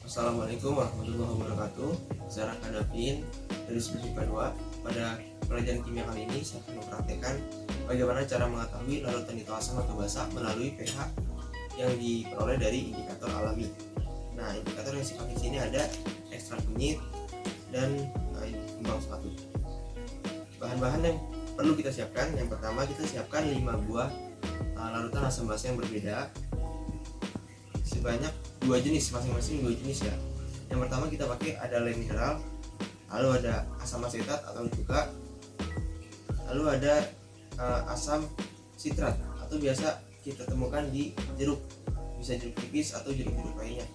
Assalamualaikum warahmatullahi wabarakatuh. Saya Raka Davin dari IPA 2. Pada pelajaran kimia kali ini saya akan mempraktekkan bagaimana cara mengetahui larutan itu asam atau basa melalui pH yang diperoleh dari indikator alami. Nah, indikator yang sifatnya di sini ada ekstrak kunyit dan kembang sepatu. Bahan-bahan yang perlu kita siapkan, yang pertama kita siapkan 5 buah larutan asam basa yang berbeda sebanyak 2 jenis, masing-masing 2 jenis ya. Yang pertama kita pakai ada lem mineral, lalu ada asam asetat atau cuka, lalu ada asam sitrat atau biasa kita temukan di jeruk, bisa jeruk nipis atau jeruk-jeruk lainnya.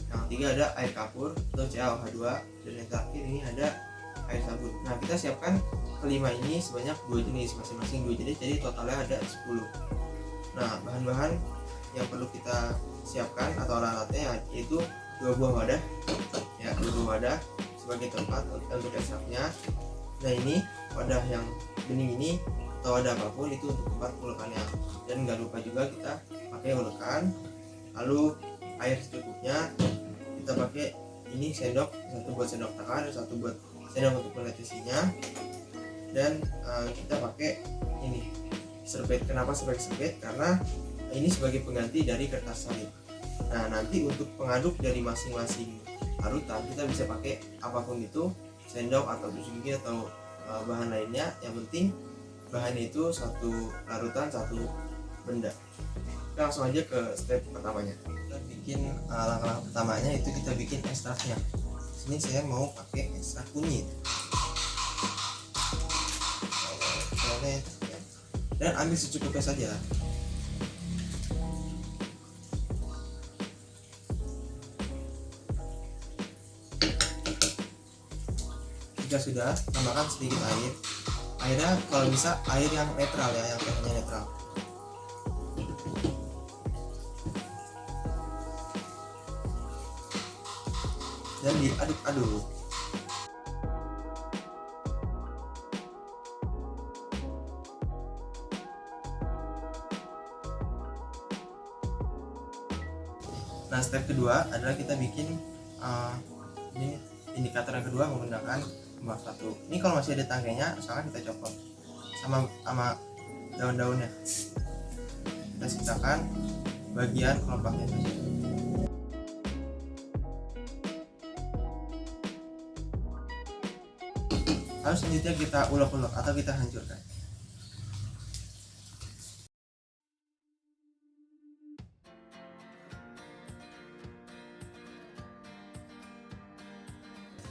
Yang ketiga ada air kapur atau CaOH2, dan yang terakhir ini ada air sabun. Nah, kita siapkan kelima ini sebanyak 2 jenis, masing-masing 2 jenis, jadi totalnya ada 10. Nah, bahan-bahan yang perlu kita siapkan atau alat-alatnya yaitu 2 buah wadah ya, 2 buah wadah sebagai tempat untuk ekstraknya. Nah, ini wadah yang bening ini atau wadah apapun itu untuk tempat ulekannya, dan nggak lupa juga kita pakai ulekan. Lalu air secukupnya, kita pakai ini sendok, satu buat sendok takar, satu buat sendok untuk menetesinya, dan kita pakai ini serbet. Kenapa sebagai serbet? Karena ini sebagai pengganti dari kertas salin. Nah, nanti untuk pengaduk dari masing-masing larutan kita bisa pakai apapun itu, sendok atau tusuk gigi atau bahan lainnya. Yang penting bahannya itu satu larutan, satu benda. Kita langsung aja ke step pertamanya. Kita bikin langkah pertamanya itu kita bikin ekstraknya. Sini saya mau pakai ekstrak kunyit. Dan ambil secukupnya saja. Jika sudah, tambahkan sedikit air. Airnya kalau bisa air yang netral ya, yang pH-nya netral. Dan diaduk-aduk. Nah, step kedua adalah kita bikin ini indikator yang kedua menggunakan kembang sepatu. Ini kalau masih ada tangkainya, misalkan kita copot sama daun-daunnya. Kita sisakan bagian kelompaknya saja. Lalu selanjutnya kita ulek-ulek atau kita hancurkan.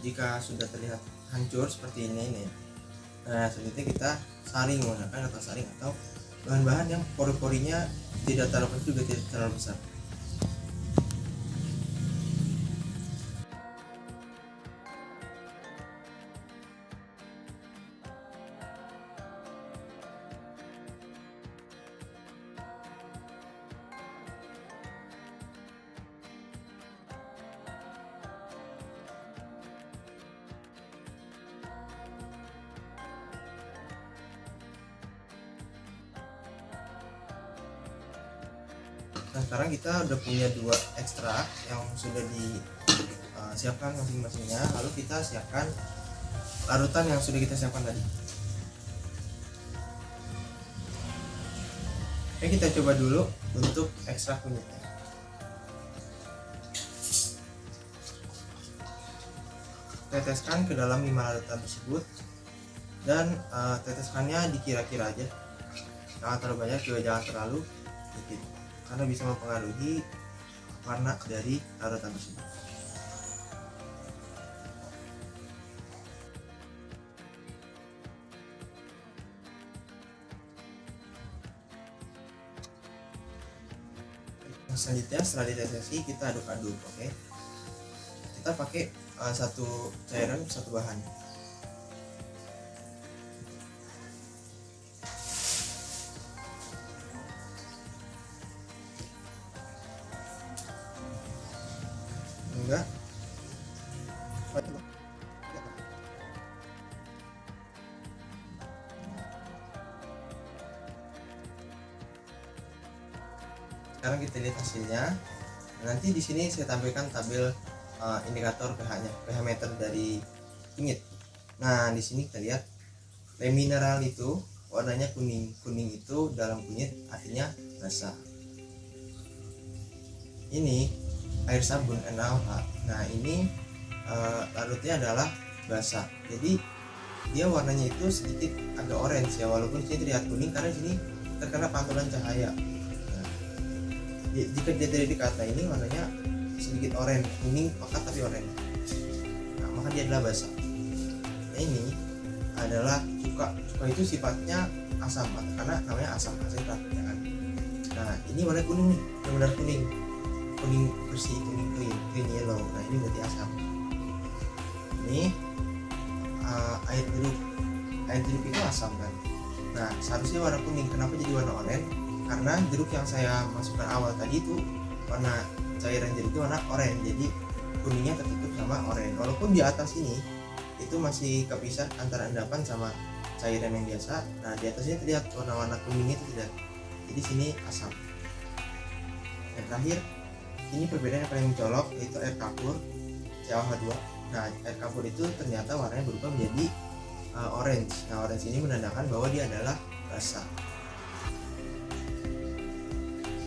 Jika sudah terlihat hancur seperti ini nih, nah selanjutnya kita saring menggunakan kertas saring atau bahan-bahan yang pori-porinya tidak terlalu kecil juga tidak terlalu besar. Nah, sekarang kita udah punya 2 ekstrak yang sudah disiapkan masing-masingnya. Lalu kita siapkan larutan yang sudah kita siapkan tadi. Oke, kita coba dulu untuk ekstrak kunyitnya. Teteskan ke dalam 5 larutan tersebut, dan teteskannya dikira-kira aja. Jangan terlalu banyak juga jangan terlalu sedikit, karena bisa mempengaruhi warna dari larutan tersebut. Selanjutnya setelah ditetesi kita aduk-aduk. Oke, kita pakai satu cairan, satu bahan. Enggak. Sekarang kita lihat hasilnya. Nanti di sini saya tampilkan tabel indikator pH-nya, pH meter dari kunyit. Nah di sini kita lihat lem mineral itu warnanya kuning. Kuning itu dalam kunyit artinya basah. Ini air sabun NaOH. Nah ini larutnya adalah basah. Jadi dia warnanya itu sedikit agak orange ya, walaupun sini terlihat kuning karena sini terkena pantulan cahaya. Nah, jika dia dari dekat, nah ini warnanya sedikit orange, kuning pekat tapi orange. Nah maka dia adalah basah. Nah ini adalah cuka. Cuka itu sifatnya asam karena namanya asam asetat ya kan. Nah ini warna kuning nih, benar-benar kuning bersih, kuning clean yellow. Nah ini berarti asam. Ini air jeruk itu asam kan. Nah seharusnya warna kuning. Kenapa jadi warna oranye? Karena jeruk yang saya masukkan awal tadi itu warna cairan jeruk itu warna oranye, jadi kuningnya tertutup sama oranye. Walaupun di atas ini itu masih kepisah antara endapan sama cairan yang biasa. Nah di atasnya terlihat warna-warna kuning itu tidak. Jadi sini asam. Yang terakhir ini perbedaan yang paling mencolok yaitu air kapur CaOH2. Nah air kapur itu ternyata warnanya berubah menjadi orange. Nah orange ini menandakan bahwa dia adalah basah.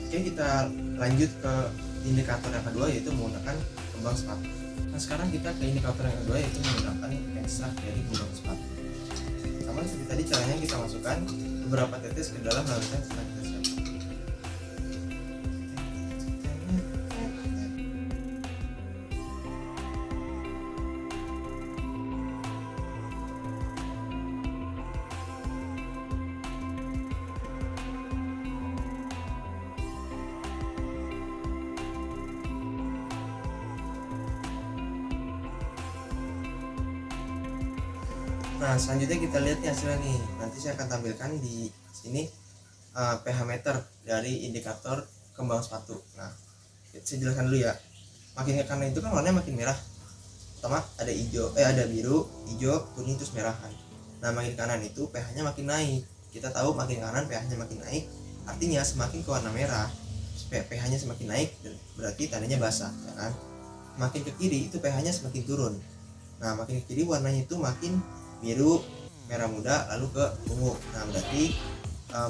Oke, kita lanjut ke indikator yang kedua yaitu menggunakan kembang sepatu. Nah sekarang kita ke indikator yang kedua yaitu menggunakan ekstrak dari kembang sepatu. Sama seperti tadi, caranya kita masukkan beberapa tetes ke dalam larutan setelah kita siapkan. Nah selanjutnya kita lihat nih hasilnya nih. Nanti saya akan tampilkan di sini pH meter dari indikator kembang sepatu. Nah saya jelaskan dulu ya. Makin ke kanan itu kan warnanya makin merah. Pertama ada hijau, ada biru, hijau, kuning, terus merah kan. Nah makin kanan itu pH-nya makin naik. Kita tahu makin kanan pH-nya makin naik, artinya semakin ke warna merah pH-nya semakin naik, berarti tandanya basah ya kan. Makin ke kiri itu pH-nya semakin turun. Nah makin ke kiri warnanya itu makin biru, merah muda, lalu ke ungu. Nah berarti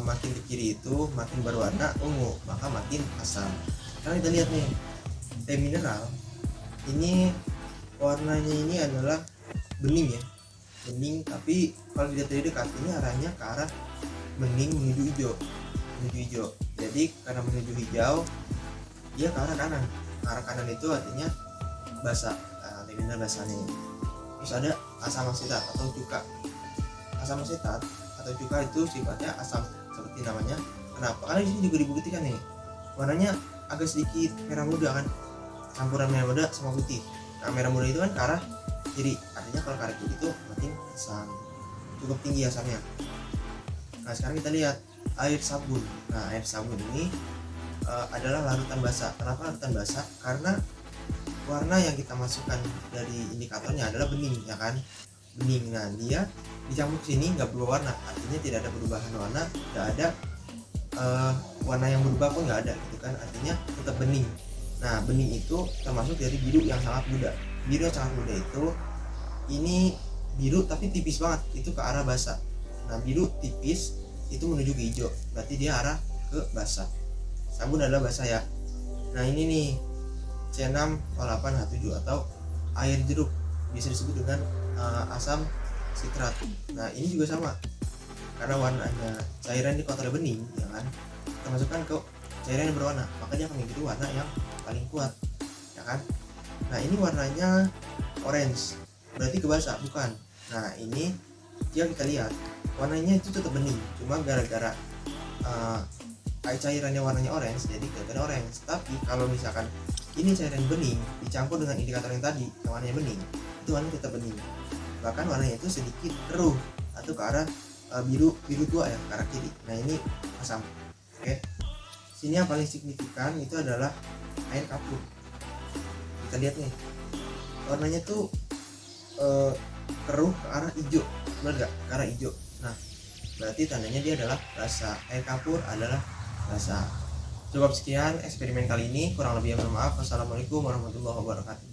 makin ke kiri itu makin berwarna ungu, maka makin asam. Sekarang kita lihat nih, teh mineral ini warnanya ini adalah bening ya, bening. Tapi kalau dilihat dari dekat ini arahnya ke arah bening menuju hijau. Jadi karena menuju hijau dia ke arah kanan. Arah kanan itu artinya basah. Teh mineral basah nih. Terus ada asam asetat atau cuka. Asam asetat atau cuka itu sifatnya asam seperti namanya. Kenapa? Karena di sini juga dibuktikan nih warnanya agak sedikit merah muda kan, campuran merah muda sama putih. Nah merah muda itu kan ke arah kiri, artinya kalau ke arah kiri itu makin asam, cukup tinggi asamnya. Nah sekarang kita lihat air sabun. Nah air sabun ini adalah larutan basah. Kenapa larutan basah? Karena warna yang kita masukkan dari indikatornya adalah bening ya kan, bening. Nah dia dicampur sini nggak berubah warna, artinya tidak ada perubahan warna, nggak ada warna yang berubah pun nggak ada gitu kan, artinya tetap bening. Nah bening itu termasuk dari biru yang sangat muda. Biru yang sangat muda itu ini biru tapi tipis banget, itu ke arah basah. Nah biru tipis itu menuju ke hijau, berarti dia arah ke basah. Sabun adalah basah ya. Nah ini nih C6O8H7 atau air jeruk, bisa disebut dengan asam sitrat. Nah ini juga sama, karena warnanya cairan di kotor bening ya kan, kita masukkan ke cairan yang berwarna, maka dia akan mengikuti warna yang paling kuat ya kan. Nah ini warnanya orange, berarti ke basah bukan. Nah ini dia kita lihat warnanya itu tetap bening, cuma gara-gara cairannya warnanya orange jadi kelihatan orange. Tapi kalau misalkan ini cairan bening dicampur dengan indikator yang tadi yang warnanya bening, itu warnanya tetap bening, bahkan warnanya itu sedikit keruh atau ke arah biru tua ya, ke arah kiri. Nah ini asam. Oke, sini yang paling signifikan itu adalah air kapur. Kita lihat nih warnanya tuh keruh ke arah hijau, benar nggak? Ke arah hijau. Nah berarti tandanya dia adalah basah. Air kapur adalah basah. Cukup sekian eksperimen kali ini, kurang lebih mohon maaf. Wassalamualaikum warahmatullahi wabarakatuh.